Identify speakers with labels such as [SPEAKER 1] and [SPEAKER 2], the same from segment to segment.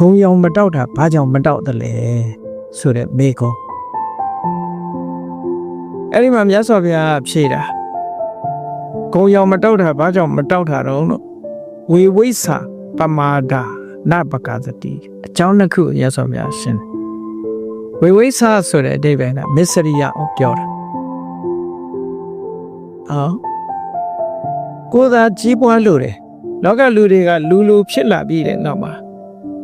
[SPEAKER 1] ဂုံရောင်မတောက်တာဘာကြောင့်မတောက်တယ်လဲဆိုတဲ့မေကောအဲ့ဒီမှာမြတ်စွာဘုရားဖြေတာဂုံရောင်မတောက်တာဘာကြောင့်မတောက်တာတော့လို့ဝေဝိဆာပမာဒာနပကသတိအကြောင်းတစ်ခုမြတ်စွာဘုရားရှင်းဝေဝိဆာဆိုတဲ့အဓိပ္ပာယ်ကမစ္စရိယကိုပြောတာကိုယ်သာကြီးပွားလို့တယ်လောကလူတွေကလူဖြစ်လာပြီးတဲ့နောက်မှာ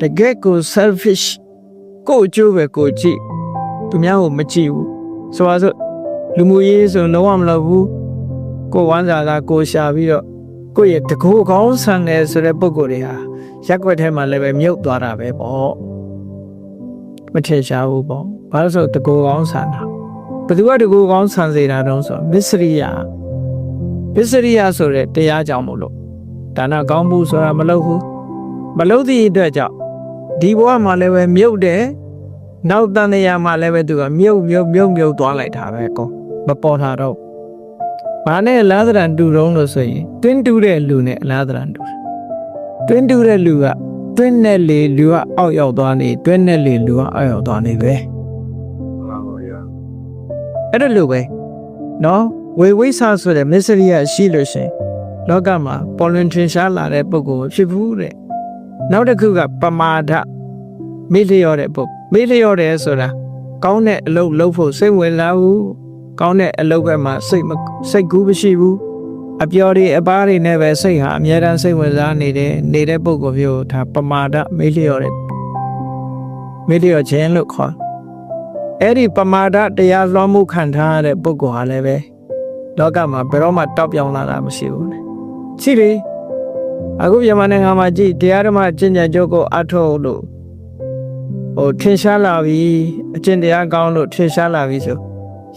[SPEAKER 1] တကယ်ကို selfish ကိုအကျိုးပဲကိုကြည့်သူများကိုမကြည့်ဘူးဆိုပါစို့လူမှုရေးဆိုလုံးဝမလုပ်ဘူးကိုဝမ်းစာသာကိုရှာပြီးတော့ကိုရဲ့တကူကောင်းဆန်တယ်ဆိုတဲ့ပုံကိုယ်တွေဟာရက်ွက်ထဲမှာလည်းပဲမြုပ်သွားတာပဲပေါ့မထင်ရှားဘူးပေါ့ဘာလို့ဆိုတကူကောင်းဆန်တာဘယ်သူကတကူကောင်းဆန်စေတာတုံးဆိုမစ္စရိယဆိုတဲ့တရားကြောင့်မို့လို့ဒါနကောင်းမှုဆိုတာမလုပ်ဘူးမလုပ်သည့်အတွက်ကြောင့်ဒီဘဝမှာလည်းပဲမြုပ်တယ်နောက်တန်တရားမှာလည်းပဲသူကမြုပ်သွားလိုက်တာပဲကောမပေါ်တာတော့ဘာနဲ့အလားသဏ္ဍာန်တူတုံးလို့ဆိုရင်တွင်းတူးတဲ့လူနဲ့အလားသဏ္ဍာန်တူတယ်တွင်းတူးတဲ့လူကတွင်းနဲ့လေလူကအောက်ရောက်သွားနေတွင်းနဲ့လေလူကအောက်ရောက်သွားနေပဲမှန်ပါဗျာအဲ့ဒါလိုပဲနော်ဝေဝိဆာဆိုတဲ့မစ္စရိယရှိလို့ရှိရင်လောကမှာပေါ်လွင်ထင်ရှားလာတဲ့ပုဂ္ဂိုလ်ဖြစ်ဘူးတဲ့နောက်တစ်ခုကပမာဒမေ့လျော့တဲ့ပုဂ္ဂိုလ်မေ့လျော့တယ်ဆိုတာကောင်းတဲ့အလုပ်လုပ်ဖို့စိတ်ဝင်စားဘူးကောင်းတဲ့အလုပ်ပဲမှာစိတ်ကူးမရှိဘူးအပြော်တွေအပားတွေနဲ့ပဲစိတ်ဟာအများတန်းစိတ်ဝင်စားနေတဲ့ပုဂ္ဂိုလ်မျိုးဒါပမာဒမေ့လျော့ခြင်းလို့ခေါ်အဲ့ဒီပမာဒတရားလွှမ်းမှုခံထားရတဲ့ပုဂ္ဂိုလ်ဟာလည်းပဲလောကမှာဘယ်တော့မှတောက်ပြောင်လာတာမရှိဘူးလေရှိလေအခုမြန်မာနိုင်ငံမှာကြည့်တရားဓမ္မကျင့်ကြံကြိုးကိုအထောက်လို့ထင်ရှားလာပြီအကျင့်တရားကောင်းလို့ထင်ရှားလာပြီဆို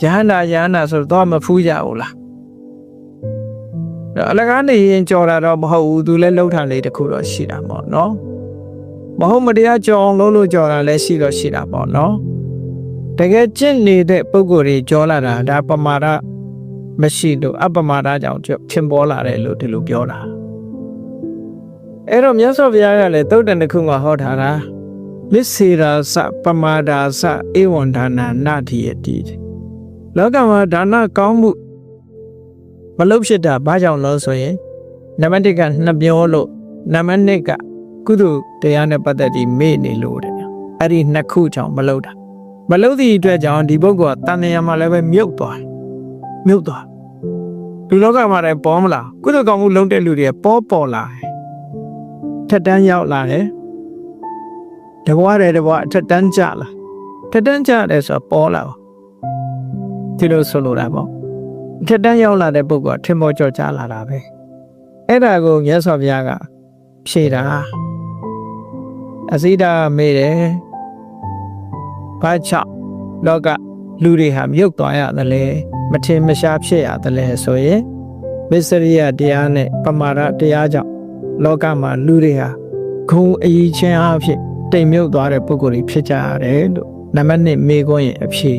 [SPEAKER 1] ယဟန္တာဆိုတော့မဖူးကြဘူးလားအလကားနေရင်ကြော်တာတော့မဟုတ်ဘူးသူလည်းလှုပ်ထန်လေးတစ်ခုတော့ရှိတာပေါ့နော်မဟုတ်မတရားကြော်အောင်လုပ်လို့ကြော်တာလည်းရှိတာပေါ့နော်တကယ်ကျင့်နေတဲ့ပုံကိုယ်တွေကြော်လာတာဒါပမာဒမရှိလို့အပမာဒကြောင့်ထင်ပေါ်လာတယ်လို့ဒီလိုပြောတာအဲ့တော့မြတ်စွာဘုရားကလည်းသုတ်တန်တစ်ခုမှာဟောထားတာမစ္ဆေရာစပမာဒာစဧဝံဒါနနာတိယတိလောကမှာဒါနကောင်းမှုမလုပ်ဖြစ်တာဘာကြောင့်လဲဆိုရင်နံပါတ်1ကနှစ်ပြောလို့နံပါတ်2ကကုသိုလ်တရားနဲ့ပတ်သက်ပြီးမေ့နေလို့တဲ့အဲ့ဒီနှစ်ခုကြောင့်မလုပ်သည့်အတွက်ကြောင့်ဒီပုဂ္ဂိုလ်ကတဏှာမှာလည်းပဲမြုပ်သွားလူလောကမှာလည်းပေါ်မလာကုသိုလ်ကောင်းမှုလုပ်တဲ့လူတွေပေါ်လာထက်တန်းရောက်လာတယ်တဘွားထက်တန်းကြလာထက်တန်းကြတယ်ဆိုတော့ပေါ်လာဒီလိုဆိုလိုတာပေါ့ထက်တန်းရောက်လာတဲ့ပုဂ္ဂိုလ်ထင်ပေါ်ကျော်ကြားလာတာပဲအဲ့ဒါကိုမြတ်စွာဘုရားကဖြေတာအစိဒာမေးတယ်ဘာကြောင့်လောကလူတွေဟာမြုပ်သွားရတယ်လေမထင်မရှားဖြစ်ရတယ်လေဆိုရင်မစ္စရိယတရားနဲ့ပမာဒတရားကြောင့်လောကမှာလူတွေဟာဂုံအကြီးချင်းအဖြစ်တိမ်မြုပ်သွားတဲ့ပုဂ္ဂိုလ်တွေဖြစ်ကြရတယ်လို့နံပါတ်1မေးခွန်းရဲ့အဖြေ